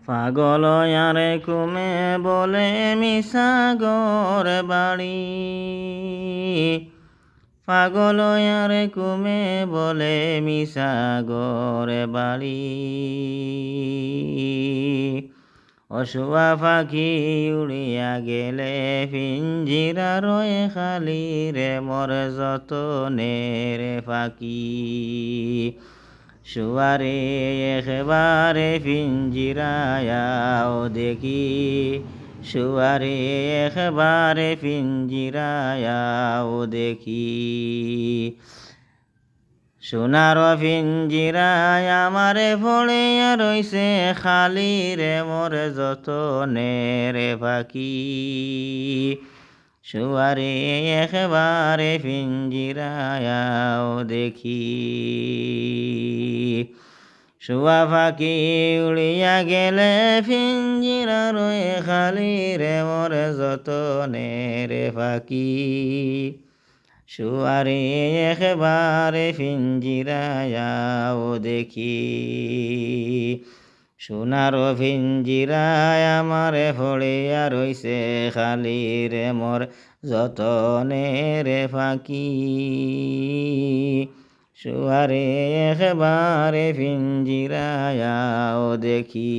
পাগল আরে কুমে বলে মিসাগর বাড়ি, পাগল আরে কুমে বলে মিসাগর বাড়ি। অশুয়া পাখি উড়িয়া গেলে পিঞ্জিরা রয়ে খালি রে মোর যতনের পাখি। শুয়ারে একবারে পিঞ্জিরায়াও দেখি, শুয়ারে একবারে পিঞ্জিরায়াও দেখি। সোনার পিঞ্জিরায় আমারে পড়িয়া রইছে খালি রে মোর যতনের পাখি। শুয়ারে একবারে পিঞ্জিরায়াও দেখি। শুয়া পাখি উড়িয়া গেলে পিঞ্জিরা রয়ে খালি রে মোর যতনের পাখি। শুয়ারে একবারে পিঞ্জিরায়াও দেখি। সোনার পিঞ্জিরায় আমারে পড়িয়া রইছে খালি রে মোর যতনের পাখি। শুয়ারে একবারে পিঞ্জিরায়াও দেখি।